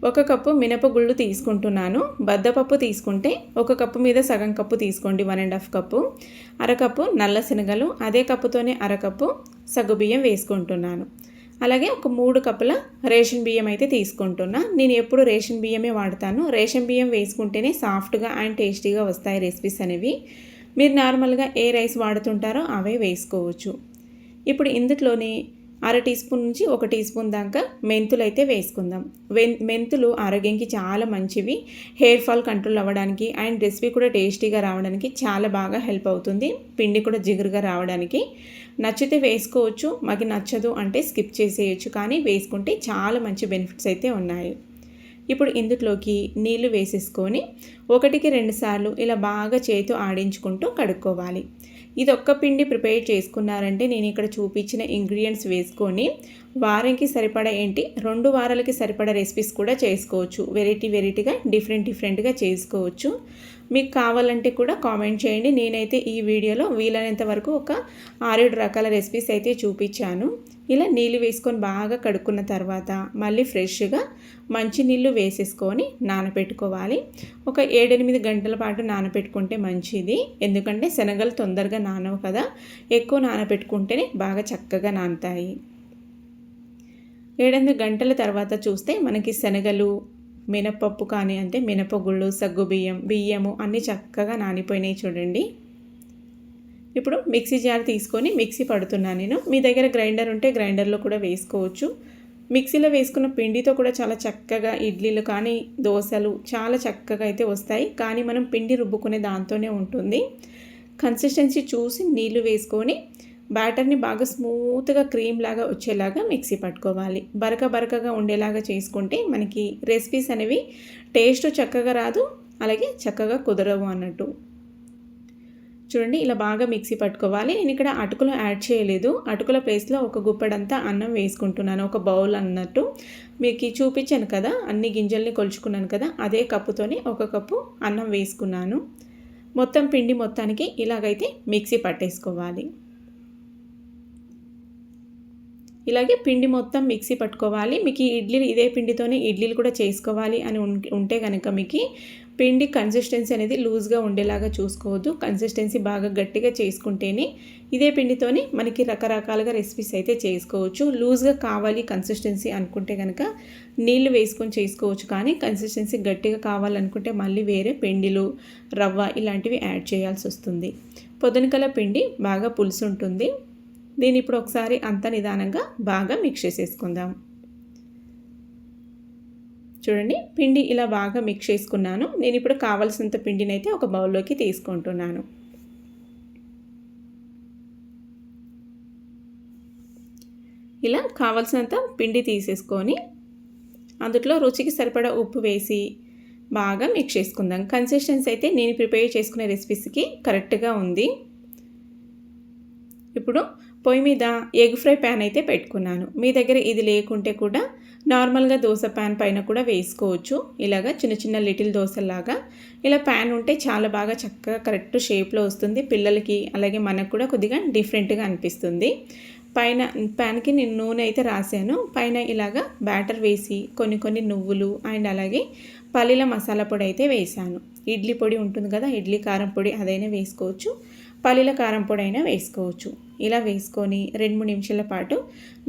ఒక కప్పు మినపగుళ్ళు తీసుకుంటున్నాను. బద్దపప్పు తీసుకుంటే ఒక కప్పు మీద సగం కప్పు తీసుకోండి, 1½ కప్పు. అరకప్పు నల్ల శనగలు, అదే కప్పుతోనే అరకప్పు సగ్గుబియ్యం వేసుకుంటున్నాను. అలాగే ఒక 3 కప్పుల రేషన్ బియ్యం అయితే తీసుకుంటున్నా. నేను ఎప్పుడు రేషన్ బియ్యమే వాడతాను. రేషన్ బియ్యం వేసుకుంటేనే సాఫ్ట్గా అండ్ టేస్టీగా వస్తాయి రెసిపీస్ అనేవి. మీరు నార్మల్గా ఏ రైస్ వాడుతుంటారో అవే వేసుకోవచ్చు. ఇప్పుడు ఇందులోనే అర టీ స్పూన్ నుంచి 1 టీ స్పూన్ దాకా మెంతులు అయితే వేసుకుందాం. మెంతులు ఆరోగ్యానికి చాలా మంచివి. హెయిర్ ఫాల్ కంట్రోల్ అవ్వడానికి అండ్ రెసిపీ కూడా టేస్టీగా రావడానికి చాలా బాగా హెల్ప్ అవుతుంది. పిండి కూడా జిగురుగా రావడానికి. నచ్చితే వేసుకోవచ్చు, మాకు నచ్చదు అంటే స్కిప్ చేసేయచ్చు, కానీ వేసుకుంటే చాలా మంచి బెనిఫిట్స్ అయితే ఉన్నాయి. ఇప్పుడు ఇందులోకి నీళ్లు వేసేసుకొని 1కి 2 సార్లు ఇలా బాగా చేతితో ఆడించుకుంటూ కడుక్కోవాలి. ఇది ఒక్క పిండి ప్రిపేర్ చేసుకున్నారంటే నేను ఇక్కడ చూపించిన ఇంగ్రీడియంట్స్ వేసుకొని వారానికి సరిపడా 2 వారాలకి సరిపడా రెసిపీస్ కూడా చేసుకోవచ్చు. వెరైటీగా డిఫరెంట్గా చేసుకోవచ్చు. మీకు కావాలంటే కూడా కామెంట్ చేయండి. నేనైతే ఈ వీడియోలో వీలైనంత వరకు ఒక 6-7 రకాల రెసిపీస్ అయితే చూపించాను. ఇలా నీళ్ళు వేసుకొని బాగా కడుక్కున్న తర్వాత మళ్ళీ ఫ్రెష్గా మంచినీళ్ళు వేసేసుకొని నానబెట్టుకోవాలి. ఒక 7-8 గంటల పాటు నానబెట్టుకుంటే మంచిది. ఎందుకంటే శనగలు తొందరగా నానవు కదా, ఎక్కువ నానబెట్టుకుంటేనే బాగా చక్కగా నానుతాయి. 7-8 గంటల తర్వాత చూస్తే మనకి శనగలు, మినపప్పు కానీ అంటే మినపగుళ్ళు, సగ్గుబియ్యం, బియ్యము అన్నీ చక్కగా నానిపోయినాయి చూడండి. ఇప్పుడు మిక్సీ జార్ తీసుకొని మిక్సీ పడుతున్నాను నేను. మీ దగ్గర గ్రైండర్ ఉంటే గ్రైండర్లో కూడా వేసుకోవచ్చు. మిక్సీలో వేసుకున్న పిండితో కూడా చాలా చక్కగా ఇడ్లీలు కానీ దోశలు చాలా చక్కగా అయితే వస్తాయి. కానీ మనం పిండి రుబ్బుకునే దాంతోనే ఉంటుంది. కన్సిస్టెన్సీ చూసి నీళ్లు వేసుకొని బ్యాటర్ని బాగా స్మూత్గా క్రీమ్ లాగా వచ్చేలాగా మిక్సీ పట్టుకోవాలి. బరకగా ఉండేలాగా చేసుకుంటే మనకి రెసిపీస్ అనేవి టేస్ట్ చక్కగా రాదు, అలాగే చక్కగా కుదరవు అన్నట్టు. చూడండి ఇలా బాగా మిక్సీ పట్టుకోవాలి. నేను ఇక్కడ అటుకులు యాడ్ చేయలేదు. అటుకుల ప్లేస్లో ఒక గుప్పెడంతా అన్నం వేసుకుంటున్నాను, ఒక బౌల్ అన్నట్టు. మీకు చూపించాను కదా, అన్ని గింజల్ని కొలుచుకున్నాను కదా, అదే కప్పుతోని 1 కప్పు అన్నం వేసుకున్నాను. మొత్తం పిండి మొత్తానికి ఇలాగైతే మిక్సీ పట్టేసుకోవాలి. ఇలాగే పిండి మొత్తం మిక్సీ పట్టుకోవాలి. మీకు ఇడ్లీలు ఇదే పిండితోనే ఇడ్లీలు కూడా చేసుకోవాలి అని ఉంటే కనుక మీకు పిండి కన్సిస్టెన్సీ అనేది లూజ్గా ఉండేలాగా చూసుకోవద్దు. కన్సిస్టెన్సీ బాగా గట్టిగా చేసుకుంటేనే ఇదే పిండితోనే మనకి రకరకాలుగా రెసిపీస్ అయితే చేసుకోవచ్చు. లూజ్గా కావాలి కన్సిస్టెన్సీ అనుకుంటే కనుక నీళ్లు వేసుకొని చేసుకోవచ్చు. కానీ కన్సిస్టెన్సీ గట్టిగా కావాలనుకుంటే మళ్ళీ వేరే పిండిలు, రవ్వ ఇలాంటివి యాడ్ చేయాల్సి వస్తుంది. పొద్దునకల పిండి బాగా పులుసు ఉంటుంది. దీన్ని ఇప్పుడు ఒకసారి అంత నిదానంగా బాగా మిక్స్ చేసేసుకుందాం. చూడండి పిండి ఇలా బాగా మిక్స్ చేసుకున్నాను. నేను ఇప్పుడు కావాల్సినంత పిండిని అయితే ఒక బౌల్లోకి తీసుకుంటున్నాను. ఇలా కావాల్సినంత పిండి తీసేసుకొని అందులో రుచికి సరిపడా ఉప్పు వేసి బాగా మిక్స్ చేసుకుందాం. కన్సిస్టెన్సీ అయితే నేను ప్రిపేర్ చేసుకునే రెసిపీస్కి కరెక్ట్గా ఉంది. ఇప్పుడు పొయ్యి మీద ఎగ్ ఫ్రై ప్యాన్ అయితే పెట్టుకున్నాను. మీ దగ్గర ఇది లేకుంటే కూడా నార్మల్గా దోశ ప్యాన్ పైన కూడా వేసుకోవచ్చు. ఇలాగా చిన్న లిటిల్ దోశలాగా ఇలా ప్యాన్ ఉంటే చాలా బాగా చక్కగా కరెక్ట్ షేప్లో వస్తుంది. పిల్లలకి అలాగే మనకు కూడా కొద్దిగా డిఫరెంట్గా అనిపిస్తుంది. పైన ప్యాన్కి నేను నూనె అయితే రాసాను. పైన ఇలాగా బ్యాటర్ వేసి కొన్ని నువ్వులు అండ్ అలాగే పల్లీల మసాలా పొడి అయితే వేసాను. ఇడ్లీ పొడి ఉంటుంది కదా, ఇడ్లీ కారం పొడి అదైనా వేసుకోవచ్చు, పల్లీల కారం పొడి అయినా వేసుకోవచ్చు. ఇలా వేసుకొని 2-3 నిమిషాల పాటు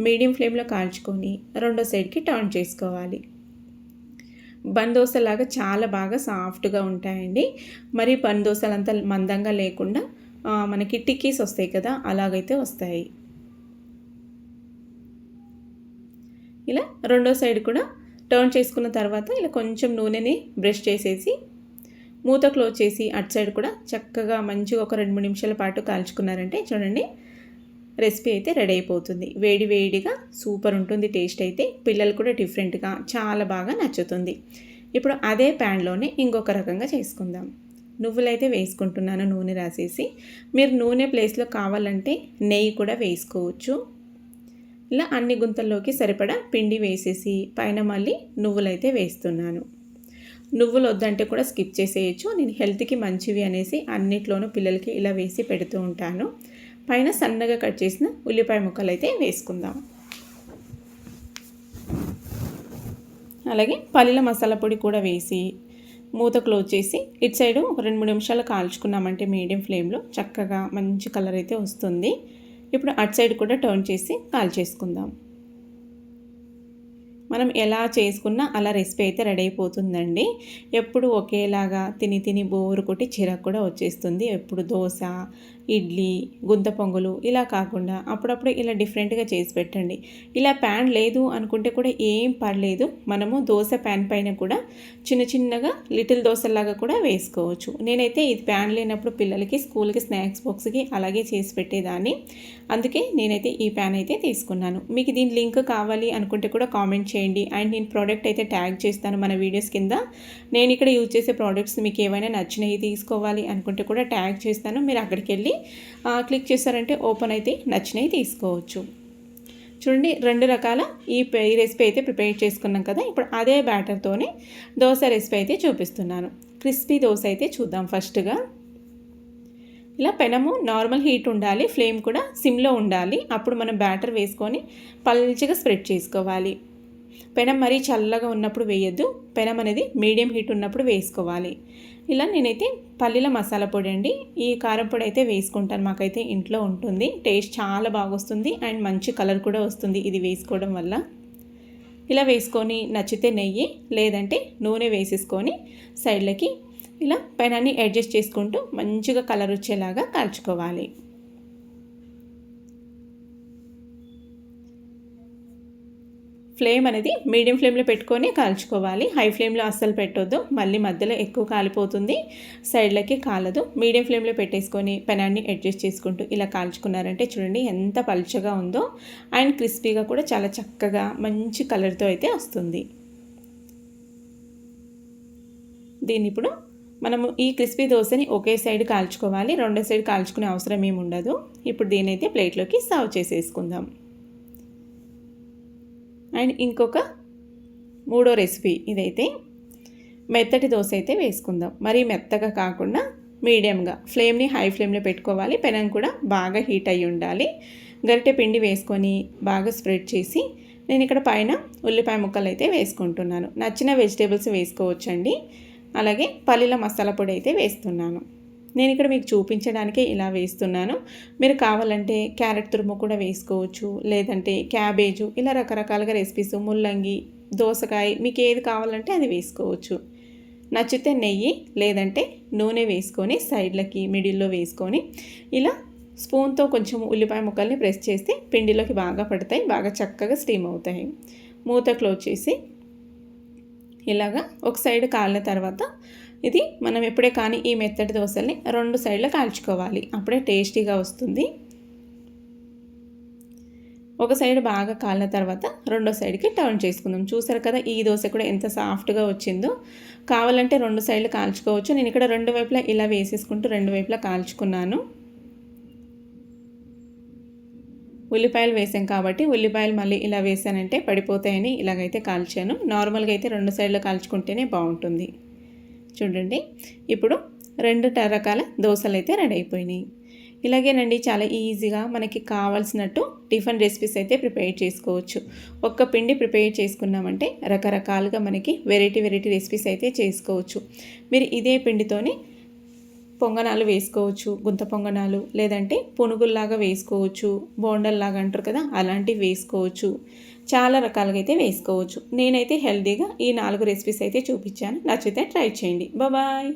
మీడియం ఫ్లేమ్లో కాల్చుకొని రెండో సైడ్కి టర్న్ చేసుకోవాలి. బన్ దోశలాగా చాలా బాగా సాఫ్ట్గా ఉంటాయండి. మరి బన్ దోశలంతా మందంగా లేకుండా మనకి టిక్కీస్ వస్తాయి కదా, అలాగైతే వస్తాయి. ఇలా రెండో సైడ్ కూడా టర్న్ చేసుకున్న తర్వాత ఇలా కొంచెం నూనెని బ్రష్ చేసేసి మూత క్లోజ్ చేసి అటు సైడ్ కూడా చక్కగా మంచిగా ఒక 2-3 నిమిషాల పాటు కాల్చుకున్నారంటే చూడండి రెసిపీ అయితే రెడీ అయిపోతుంది. వేడిగా సూపర్ ఉంటుంది టేస్ట్ అయితే. పిల్లలు కూడా డిఫరెంట్గా చాలా బాగా నచ్చుతుంది. ఇప్పుడు అదే ప్యాన్లోనే ఇంకొక రకంగా చేసుకుందాం. నువ్వులైతే వేసుకుంటున్నాను నూనె రాసేసి. మీరు నూనె ప్లేస్లో కావాలంటే నెయ్యి కూడా వేసుకోవచ్చు. ఇలా అన్ని గుంతల్లోకి సరిపడా పిండి వేసేసి పైన మళ్ళీ నువ్వులైతే వేస్తున్నాను. నువ్వులు వద్దంటే కూడా స్కిప్ చేసేయచ్చు. నేను హెల్త్కి మంచివి అనేసి అన్నిట్లోనూ పిల్లలకి ఇలా వేసి పెడుతూ ఉంటాను. పైన సన్నగా కట్ చేసిన ఉల్లిపాయ ముక్కలు అయితే వేసుకుందాం. అలాగే పల్లీల మసాలా పొడి కూడా వేసి మూత క్లోజ్ చేసి ఇటు సైడు ఒక 2-3 నిమిషాలు కాల్చుకున్నామంటే మీడియం ఫ్లేమ్లో చక్కగా మంచి కలర్ అయితే వస్తుంది. ఇప్పుడు అటు సైడ్ కూడా టర్న్ చేసి కాల్చేసుకుందాం. మనం ఎలా చేసుకున్నా అలా రెసిపీ అయితే రెడీ అయిపోతుందండి. ఎప్పుడు ఒకేలాగా తిని బోరు కొట్టి చిరాకు కూడా వచ్చేస్తుంది. ఎప్పుడు దోశ, ఇడ్లీ, గుంత పొంగలు ఇలా కాకుండా అప్పుడప్పుడు ఇలా డిఫరెంట్గా చేసి పెట్టండి. ఇలా ప్యాన్ లేదు అనుకుంటే కూడా ఏం పర్లేదు. మనము దోశ ప్యాన్ పైన కూడా చిన్నగా లిటిల్ దోశలాగా కూడా వేసుకోవచ్చు. నేనైతే ఇది ప్యాన్ లేనప్పుడు పిల్లలకి స్కూల్కి స్నాక్స్ బాక్స్కి అలాగే చేసి పెట్టేదాన్ని. అందుకే నేనైతే ఈ ప్యాన్ అయితే తీసుకున్నాను. మీకు దీని లింక్ కావాలి అనుకుంటే కూడా కామెంట్ చేయండి. అండ్ నేను ప్రోడక్ట్ అయితే ట్యాగ్ చేస్తాను మన వీడియోస్ కింద. నేను ఇక్కడ యూజ్ చేసే ప్రోడక్ట్స్ మీకు ఏమైనా నచ్చినవి తీసుకోవాలి అనుకుంటే కూడా ట్యాగ్ చేస్తాను. మీరు అక్కడికి వెళ్ళి క్లిక్ చేస్తారంటే ఓపెన్ అయితే నచ్చినవి తీసుకోవచ్చు. చూడండి 2 రకాల ఈ రెసిపీ అయితే ప్రిపేర్ చేసుకున్నాం కదా. ఇప్పుడు అదే బ్యాటర్తోనే దోశ రెసిపీ అయితే చూపిస్తున్నాను. క్రిస్పీ దోశ అయితే చూద్దాం. ఫస్ట్గా ఇలా పెనము నార్మల్ హీట్ ఉండాలి, ఫ్లేమ్ కూడా సిమ్లో ఉండాలి. అప్పుడు మనం బ్యాటర్ వేసుకొని పల్చగా స్ప్రెడ్ చేసుకోవాలి. పెనం మరీ చల్లగా ఉన్నప్పుడు వేయొద్దు. పెనం అనేది మీడియం హీట్ ఉన్నప్పుడు వేసుకోవాలి. ఇలా నేనైతే పల్లీల మసాలా పొడి అండి, ఈ కారం పొడి అయితే వేసుకుంటాను. మాకైతే ఇంట్లో ఉంటుంది. టేస్ట్ చాలా బాగా వస్తుంది అండ్ మంచి కలర్ కూడా వస్తుంది ఇది వేసుకోవడం వల్ల. ఇలా వేసుకొని నచ్చితే నెయ్యి లేదంటే నూనె వేసేసుకొని సైడ్లకి ఇలా పెనాన్ని అడ్జస్ట్ చేసుకుంటూ మంచిగా కలర్ వచ్చేలాగా కాల్చుకోవాలి. ఫ్లేమ్ అనేది మీడియం ఫ్లేమ్లో పెట్టుకొని కాల్చుకోవాలి. హై ఫ్లేమ్లో అస్సలు పెట్టొద్దు, మళ్ళీ మధ్యలో ఎక్కువ కాలిపోతుంది, సైడ్లకి కాలదు. మీడియం ఫ్లేమ్లో పెట్టేసుకొని పెనాన్ని అడ్జస్ట్ చేసుకుంటూ ఇలా కాల్చుకున్నారంటే చూడండి ఎంత పల్చగా ఉందో అండ్ క్రిస్పీగా కూడా చాలా చక్కగా మంచి కలర్తో అయితే వస్తుంది. దీన్ని ఇప్పుడు మనము ఈ క్రిస్పీ దోశని ఒకే సైడ్ కాల్చుకోవాలి, రెండో సైడ్ కాల్చుకునే అవసరం ఏమి ఉండదు. ఇప్పుడు దీనైతే ప్లేట్లోకి సర్వ్ చేసేసుకుందాం. అండ్ ఇంకొక మూడో రెసిపీ ఇదైతే మెత్తటి దోశ అయితే వేసుకుందాం. మరీ మెత్తగా కాకుండా మీడియంగా ఫ్లేమ్ని హై ఫ్లేమ్లో పెట్టుకోవాలి. పెనం కూడా బాగా హీట్ అయ్యి ఉండాలి. గరిటె పిండి వేసుకొని బాగా స్ప్రెడ్ చేసి నేను ఇక్కడ పైన ఉల్లిపాయ ముక్కలు అయితే వేసుకుంటున్నాను. నచ్చిన వెజిటేబుల్స్ వేసుకోవచ్చండి. అలాగే పల్లీల మసాలా పొడి అయితే వేస్తున్నాను. నేను ఇక్కడ మీకు చూపించడానికే ఇలా వేస్తున్నాను. మీరు కావాలంటే క్యారెట్ తురుము కూడా వేసుకోవచ్చు, లేదంటే క్యాబేజు, ఇలా రకరకాలుగా రెసిపీస్, ముల్లంగి, దోసకాయ మీకు ఏది కావాలంటే అది వేసుకోవచ్చు. నచ్చితే నెయ్యి లేదంటే నూనె వేసుకొని సైడ్లకి మిడిల్లో వేసుకొని ఇలా స్పూన్తో కొంచెం ఉల్లిపాయ ముక్కల్ని ప్రెస్ చేస్తే పిండిలోకి బాగా పడతాయి, బాగా చక్కగా స్టీమ్ అవుతాయి. మూత క్లోజ్ చేసి ఇలాగా ఒక సైడ్ కాలిన తర్వాత ఇది మనం ఎప్పుడే కానీ ఈ మెత్తటి దోశల్ని 2 సైడ్లు కాల్చుకోవాలి, అప్పుడే టేస్టీగా వస్తుంది. ఒక సైడ్ బాగా కాలిన తర్వాత రెండో సైడ్కి టర్న్ చేసుకుందాం. చూసారు కదా ఈ దోశ కూడా ఎంత సాఫ్ట్గా వచ్చిందో. కావాలంటే 2 సైడ్లు కాల్చుకోవచ్చు. నేను ఇక్కడ 2 వైపులా ఇలా వేసేసుకుంటూ 2 వైపులా కాల్చుకున్నాను. ఉల్లిపాయలు వేసాం కాబట్టి ఉల్లిపాయలు మళ్ళీ ఇలా వేసానంటే పడిపోతాయని ఇలాగైతే కాల్చాను. నార్మల్గా అయితే 2 సైడ్లు కాల్చుకుంటేనే బాగుంటుంది. చూడండి ఇప్పుడు 2 రకాల దోశలు అయితే రెడీ అయిపోయినాయి. ఇలాగేనండి చాలా ఈజీగా మనకి కావాల్సినట్టు టిఫిన్ రెసిపీస్ అయితే ప్రిపేర్ చేసుకోవచ్చు. ఒక్క పిండి ప్రిపేర్ చేసుకున్నామంటే రకరకాలుగా మనకి వెరైటీ రెసిపీస్ అయితే చేసుకోవచ్చు. మీరు ఇదే పిండితోని పొంగనాలు వేసుకోవచ్చు, గుంత పొంగనాలు, లేదంటే పునుగుల్లాగా వేసుకోవచ్చు, బోండల్లాగా అంటారు కదా అలాంటివి వేసుకోవచ్చు. చాలా రకాలుగా అయితే వేసుకోవచ్చు. నేనైతే హెల్తీగా ఈ 4 రెసిపీస్ అయితే చూపించాను. నచ్చితే ట్రై చేయండి. బాయ్.